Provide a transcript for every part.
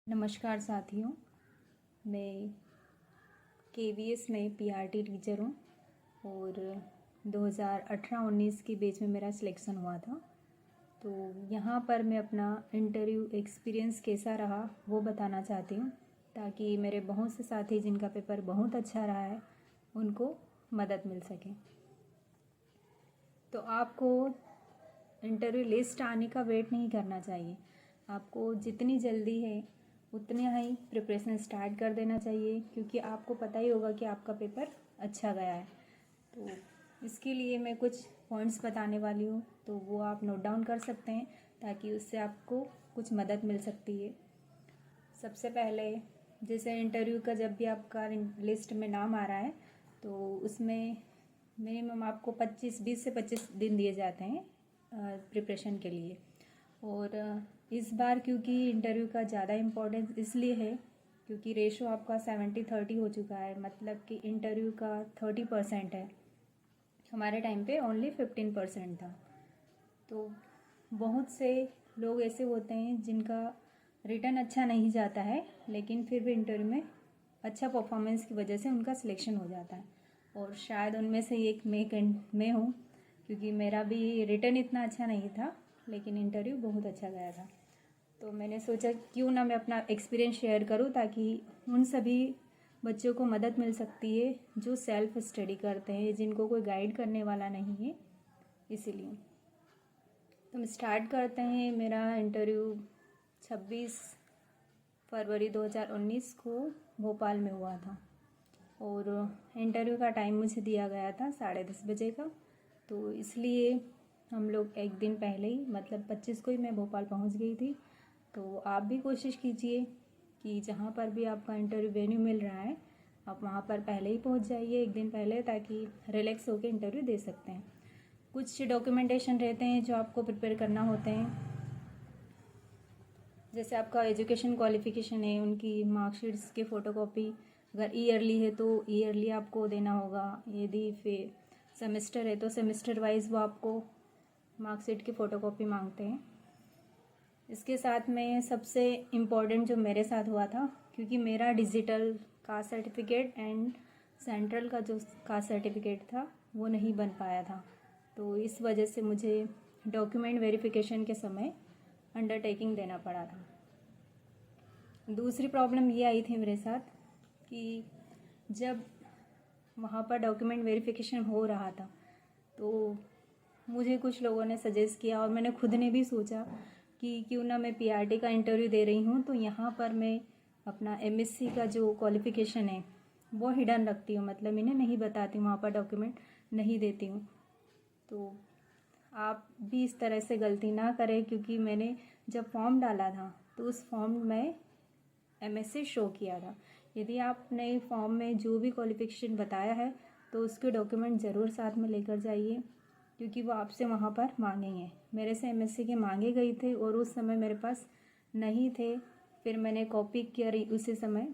नमस्कार साथियों, मैं केवीएस में पीआरटी टीचर हूँ और 2018-19 की बैच में मेरा सिलेक्शन हुआ था। तो यहाँ पर मैं अपना इंटरव्यू एक्सपीरियंस कैसा रहा वो बताना चाहती हूँ, ताकि मेरे बहुत से साथी जिनका पेपर बहुत अच्छा रहा है उनको मदद मिल सके। तो आपको इंटरव्यू लिस्ट आने का वेट नहीं करना चाहिए। आपको जितनी जल्दी है उतना ही प्रिपरेशन स्टार्ट कर देना चाहिए, क्योंकि आपको पता ही होगा कि आपका पेपर अच्छा गया है। तो इसके लिए मैं कुछ पॉइंट्स बताने वाली हूँ, तो वो आप नोट डाउन कर सकते हैं ताकि उससे आपको कुछ मदद मिल सकती है। सबसे पहले, जैसे इंटरव्यू का जब भी आपका लिस्ट में नाम आ रहा है तो उसमें मिनिमम आपको 20 से 25 दिन दिए जाते हैं प्रिपरेशन के लिए। और इस बार क्योंकि इंटरव्यू का ज़्यादा इम्पोर्टेंस इसलिए है क्योंकि रेशो आपका 70-30 हो चुका है, मतलब कि इंटरव्यू का 30% है। हमारे टाइम पे ओनली 15% था। तो बहुत से लोग ऐसे होते हैं जिनका रिटर्न अच्छा नहीं जाता है, लेकिन फिर भी इंटरव्यू में अच्छा परफॉर्मेंस की वजह से उनका सिलेक्शन हो जाता है। और शायद उनमें से एक मैं हूँ, क्योंकि मेरा भी रिटर्न इतना अच्छा नहीं था लेकिन इंटरव्यू बहुत अच्छा गया था। तो मैंने सोचा क्यों ना मैं अपना एक्सपीरियंस शेयर करूं, ताकि उन सभी बच्चों को मदद मिल सकती है जो सेल्फ स्टडी करते हैं, जिनको कोई गाइड करने वाला नहीं है। इसीलिए तो हम स्टार्ट करते हैं। मेरा इंटरव्यू 26 फरवरी 2019 को भोपाल में हुआ था और इंटरव्यू का टाइम मुझे दिया गया था 10:30 बजे का। तो इसलिए हम लोग एक दिन पहले ही, मतलब 25 को ही मैं भोपाल पहुंच गई थी। तो आप भी कोशिश कीजिए कि जहाँ पर भी आपका इंटरव्यू वेन्यू मिल रहा है आप वहाँ पर पहले ही पहुँच जाइए, एक दिन पहले, ताकि रिलैक्स होकर इंटरव्यू दे सकते हैं। कुछ डॉक्यूमेंटेशन रहते हैं जो आपको प्रिपेयर करना होते हैं, जैसे आपका एजुकेशन क्वालिफ़िकेशन है, उनकी मार्कशीट्स के फ़ोटोकॉपी। अगर ईयरली है तो ईयरली आपको देना होगा, यदि फिर सेमेस्टर है तो सेमेस्टर वाइज वो आपको मार्कशीट की फ़ोटोकॉपी मांगते हैं। इसके साथ में सबसे इम्पोर्टेंट जो मेरे साथ हुआ था, क्योंकि मेरा digital caste certificate and central का जो कास्ट सर्टिफिकेट था वो नहीं बन पाया था, तो इस वजह से मुझे डॉक्यूमेंट वेरिफिकेशन के समय अंडरटेकिंग देना पड़ा था। दूसरी प्रॉब्लम ये आई थी मेरे साथ कि जब वहाँ पर डॉक्यूमेंट वेरिफिकेशन हो रहा था तो मुझे कुछ लोगों ने सजेस्ट किया, और मैंने खुद ने भी सोचा कि क्यों ना मैं पीआरटी का इंटरव्यू दे रही हूँ तो यहाँ पर मैं अपना एमएससी का जो क्वालिफ़िकेशन है वो हिडन रखती हूँ, मतलब इन्हें नहीं बताती हूँ, वहाँ पर डॉक्यूमेंट नहीं देती हूँ। तो आप भी इस तरह से गलती ना करें, क्योंकि मैंने जब फॉर्म डाला था तो उस फॉर्म में एमएससी शो किया था। यदि आपने फॉर्म में जो भी क्वालिफ़िकेशन बताया है तो उसके डॉक्यूमेंट ज़रूर साथ में लेकर जाइए, क्योंकि वो आपसे वहाँ पर मांगेंगे। मेरे से एमएससी के मांगे गए थे और उस समय मेरे पास नहीं थे, फिर मैंने कॉपी करी उसी समय,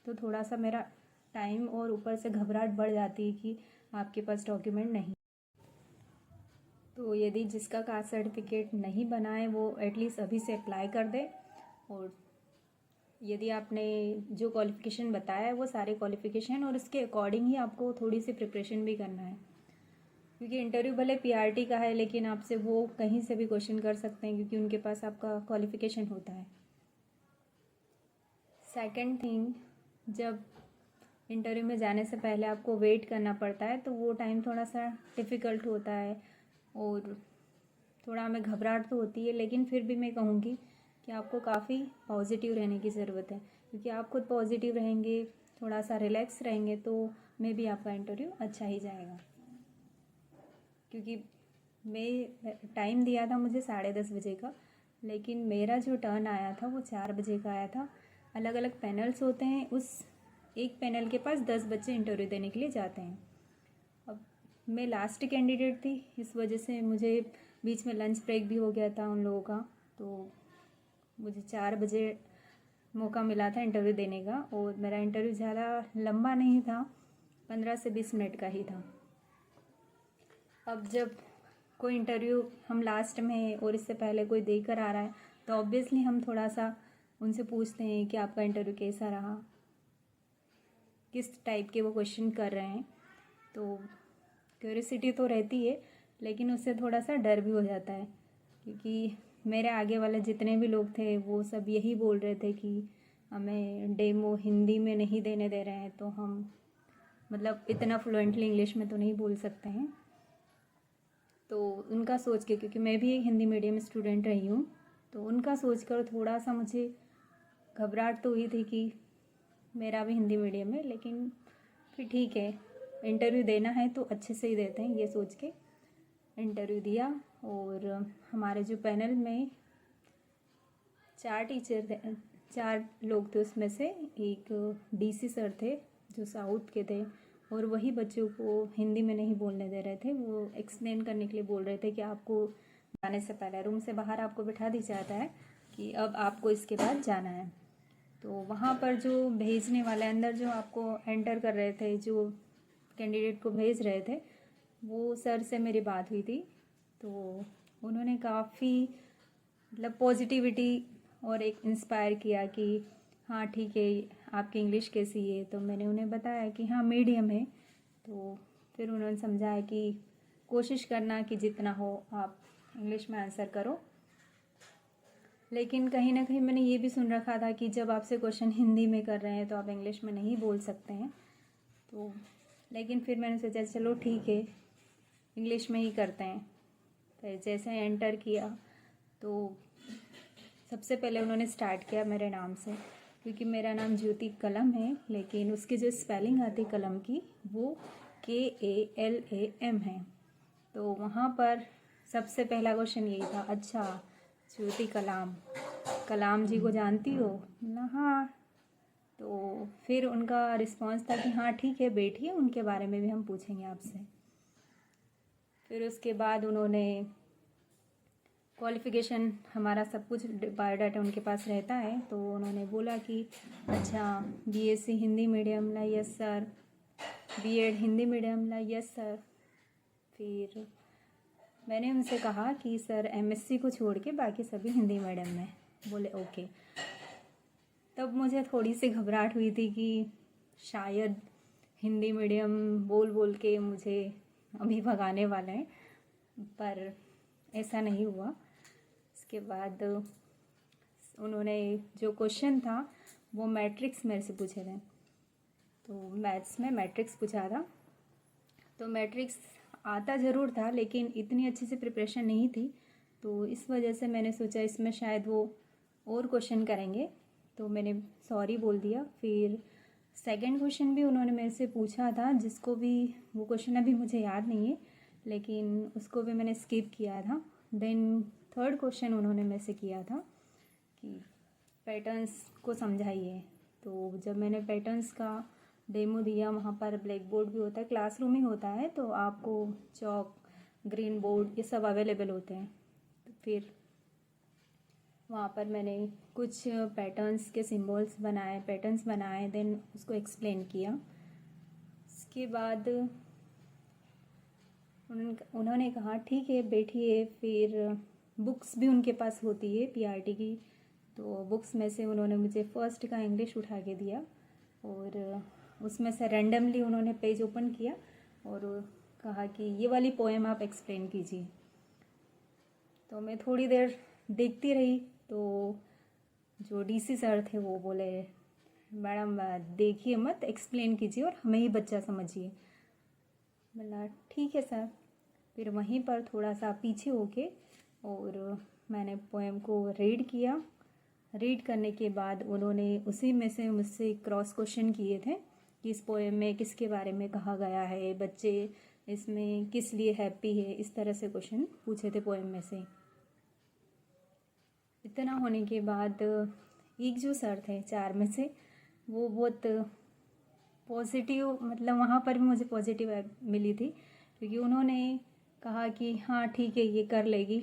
तो थोड़ा सा मेरा टाइम और ऊपर से घबराहट बढ़ जाती है कि आपके पास डॉक्यूमेंट नहीं। तो यदि जिसका कास्ट सर्टिफिकेट नहीं बना है वो एटलीस्ट अभी से अप्लाई कर दे, और यदि आपने जो क्वालिफ़िकेशन बताया है वो सारे क्वालिफ़िकेशन और उसके अकॉर्डिंग ही आपको थोड़ी सी प्रिपरेशन भी करना है, क्योंकि इंटरव्यू भले पीआरटी का है लेकिन आपसे वो कहीं से भी क्वेश्चन कर सकते हैं, क्योंकि उनके पास आपका क्वालिफ़िकेशन होता है। सेकंड थिंग, जब इंटरव्यू में जाने से पहले आपको वेट करना पड़ता है तो वो टाइम थोड़ा सा डिफ़िकल्ट होता है और थोड़ा हमें घबराहट तो होती है, लेकिन फिर भी मैं कहूँगी कि आपको काफ़ी पॉजिटिव रहने की ज़रूरत है, क्योंकि आप खुद पॉजिटिव रहेंगे, थोड़ा सा रिलैक्स रहेंगे तो मे भी आपका इंटरव्यू अच्छा ही जाएगा। क्योंकि मैं टाइम दिया था मुझे 10:30 बजे का, लेकिन मेरा जो टर्न आया था वो 4 बजे का आया था। अलग अलग पैनल्स होते हैं, उस एक पैनल के पास 10 बच्चे इंटरव्यू देने के लिए जाते हैं। अब मैं लास्ट कैंडिडेट थी, इस वजह से मुझे बीच में लंच ब्रेक भी हो गया था उन लोगों का, तो मुझे 4 बजे मौका मिला था इंटरव्यू देने का। और मेरा इंटरव्यू ज़्यादा लंबा नहीं था, 15 से 20 मिनट का ही था। अब जब कोई इंटरव्यू हम लास्ट में है और इससे पहले कोई देकर आ रहा है तो ऑब्वियसली हम थोड़ा सा उनसे पूछते हैं कि आपका इंटरव्यू कैसा रहा, किस टाइप के वो क्वेश्चन कर रहे हैं। तो क्यूरियोसिटी तो रहती है, लेकिन उससे थोड़ा सा डर भी हो जाता है, क्योंकि मेरे आगे वाले जितने भी लोग थे वो सब यही बोल रहे थे कि हमें डेमो हिंदी में नहीं देने दे रहे हैं, तो हम मतलब इतना फ्लुएंटली इंग्लिश में तो नहीं बोल सकते हैं। तो उनका सोच के, क्योंकि मैं भी एक हिंदी मीडियम स्टूडेंट रही हूँ, तो उनका सोच कर थोड़ा सा मुझे घबराहट तो हुई थी कि मेरा भी हिंदी मीडियम है, लेकिन फिर ठीक है, इंटरव्यू देना है तो अच्छे से ही देते हैं, ये सोच के इंटरव्यू दिया। और हमारे जो पैनल में 4 टीचर थे, 4 लोग थे, उसमें से एक डीसी सर थे जो साउथ के थे, और वही बच्चों को हिंदी में नहीं बोलने दे रहे थे। वो एक्सप्लेन करने के लिए बोल रहे थे कि आपको जाने से पहले रूम से बाहर आपको बिठा दिया जाता है कि अब आपको इसके बाद जाना है। तो वहाँ पर जो भेजने वाले अंदर जो आपको एंटर कर रहे थे, जो कैंडिडेट को भेज रहे थे, वो सर से मेरी बात हुई थी। तो उन्होंने काफ़ी मतलब पॉजिटिविटी और एक इंस्पायर किया कि हाँ ठीक है, आपकी इंग्लिश कैसी है। तो मैंने उन्हें बताया कि हाँ मीडियम है। तो फिर उन्होंने समझाया कि कोशिश करना कि जितना हो आप इंग्लिश में आंसर करो। लेकिन कहीं ना कहीं मैंने ये भी सुन रखा था कि जब आपसे क्वेश्चन हिंदी में कर रहे हैं तो आप इंग्लिश में नहीं बोल सकते हैं। तो लेकिन फिर मैंने सोचा चलो ठीक है, इंग्लिश में ही करते हैं। फिर जैसे एंटर किया तो सबसे पहले उन्होंने स्टार्ट किया मेरे नाम से, क्योंकि मेरा नाम ज्योति कलम है, लेकिन उसकी जो स्पेलिंग आती कलम की वो KALAM है। तो वहाँ पर सबसे पहला क्वेश्चन यही था, अच्छा ज्योति कलाम, कलाम जी को जानती हो ना? हाँ। तो फिर उनका रिस्पांस था कि हाँ ठीक है बैठिए, उनके बारे में भी हम पूछेंगे आपसे। फिर उसके बाद उन्होंने क्वालिफ़िकेशन, हमारा सब कुछ बायोडाटा उनके पास रहता है, तो उन्होंने बोला कि अच्छा BSc हिंदी मीडियम ला, yes sir. B.Ed Hindi medium ला, यस सर। फिर मैंने उनसे कहा कि सर MSc को छोड़ के बाकी सभी हिंदी मीडियम में। बोले ओके। तब मुझे थोड़ी सी घबराहट हुई थी कि शायद हिंदी मीडियम बोल बोल के मुझे अभी भगाने वाले हैं, पर ऐसा नहीं हुआ। इसके बाद उन्होंने जो क्वेश्चन था वो मैट्रिक्स मेरे से पूछे थे। तो मैथ्स में मैट्रिक्स पूछा था। तो मैट्रिक्स आता ज़रूर था, लेकिन इतनी अच्छे से प्रिपरेशन नहीं थी, तो इस वजह से मैंने सोचा इसमें शायद वो और क्वेश्चन करेंगे, तो मैंने सॉरी बोल दिया। फिर सेकंड क्वेश्चन भी उन्होंने मेरे से पूछा था, जिसको भी वो क्वेश्चन अभी मुझे याद नहीं है, लेकिन उसको भी मैंने स्किप किया था। देन थर्ड क्वेश्चन उन्होंने मेरे से किया था कि पैटर्न्स को समझाइए। तो जब मैंने पैटर्न्स का डेमो दिया, वहाँ पर ब्लैक बोर्ड भी होता है, क्लासरूम ही होता है, तो आपको चॉक, ग्रीन बोर्ड ये सब अवेलेबल होते हैं। तो फिर वहाँ पर मैंने कुछ पैटर्न्स के सिंबल्स बनाए, पैटर्न्स बनाए, देन उसको एक्सप्लेन किया। उसके बाद उन्होंने कहा ठीक है बैठिए। फिर बुक्स भी उनके पास होती है PRT की, तो बुक्स में से उन्होंने मुझे फर्स्ट का इंग्लिश उठा के दिया, और उसमें से रैंडमली उन्होंने पेज ओपन किया और कहा कि ये वाली पोएम आप एक्सप्लेन कीजिए। तो मैं थोड़ी देर देखती रही, तो जो DC सर थे वो बोले मैडम देखिए मत, एक्सप्लेन कीजिए और हमें ही बच्चा समझिए। बोला ठीक है सर। फिर वहीं पर थोड़ा सा पीछे होके और मैंने पोएम को रीड किया। रीड करने के बाद उन्होंने उसी में से मुझसे क्रॉस क्वेश्चन किए थे कि इस पोएम में किसके बारे में कहा गया है, बच्चे इसमें किस लिए हैप्पी है, इस तरह से क्वेश्चन पूछे थे पोएम में से। इतना होने के बाद एक जो सर थे 4 में से, वो बहुत पॉजिटिव, मतलब वहाँ पर भी मुझे पॉजिटिव मिली थी, क्योंकि उन्होंने कहा कि हाँ ठीक है ये कर लेगी।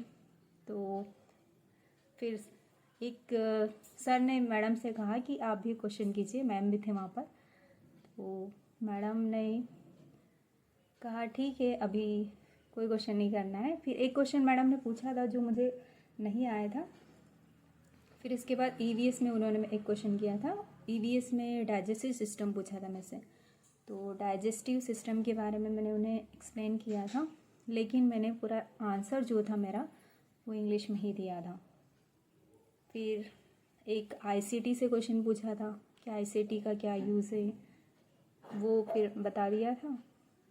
तो फिर एक सर ने मैडम से कहा कि आप भी क्वेश्चन कीजिए, मैम भी थे वहाँ पर। तो मैडम ने कहा ठीक है अभी कोई क्वेश्चन नहीं करना है। फिर एक क्वेश्चन मैडम ने पूछा था जो मुझे नहीं आया था। फिर इसके बाद ईवीएस में उन्होंने एक क्वेश्चन किया था। ईवीएस में डाइजेस्टिव सिस्टम पूछा था मुझसे, तो डाइजेस्टिव सिस्टम के बारे में मैंने उन्हें एक्सप्लेन किया था, लेकिन मैंने पूरा आंसर जो था मेरा वो इंग्लिश में ही दिया था। फिर एक आईसीटी से क्वेश्चन पूछा था कि आईसीटी का क्या यूज़ है, वो फिर बता दिया था।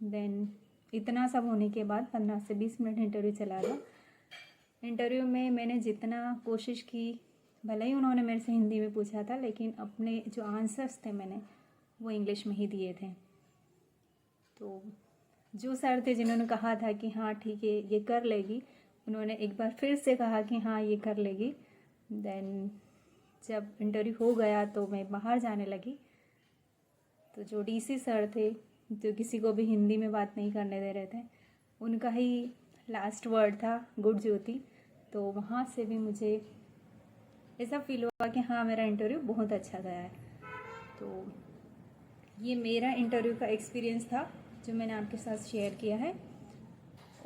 देन इतना सब होने के बाद 15 से 20 मिनट इंटरव्यू चला था। इंटरव्यू में मैंने जितना कोशिश की, भले ही उन्होंने मेरे से हिंदी में पूछा था, लेकिन अपने जो आंसर्स थे मैंने वो इंग्लिश में ही दिए थे। तो जो सर थे जिन्होंने कहा था कि हाँ ठीक है ये कर लेगी, उन्होंने एक बार फिर से कहा कि हाँ ये कर लेगी। देन जब इंटरव्यू हो गया तो मैं बाहर जाने लगी, तो जो डीसी सर थे जो किसी को भी हिंदी में बात नहीं करने दे रहे थे, उनका ही लास्ट वर्ड था गुड ज्योति। तो वहाँ से भी मुझे ऐसा फील हुआ कि हाँ मेरा इंटरव्यू बहुत अच्छा गया है। तो ये मेरा इंटरव्यू का एक्सपीरियंस था जो मैंने आपके साथ शेयर किया है।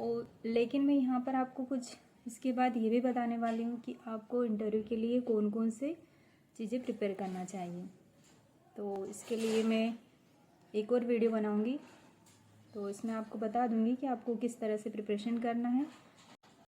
और लेकिन मैं यहाँ पर आपको कुछ इसके बाद ये भी बताने वाली हूँ कि आपको इंटरव्यू के लिए कौन कौन से चीज़ें प्रिपेयर करना चाहिए। तो इसके लिए मैं एक और वीडियो बनाऊँगी, तो इसमें आपको बता दूँगी कि आपको किस तरह से प्रिपरेशन करना है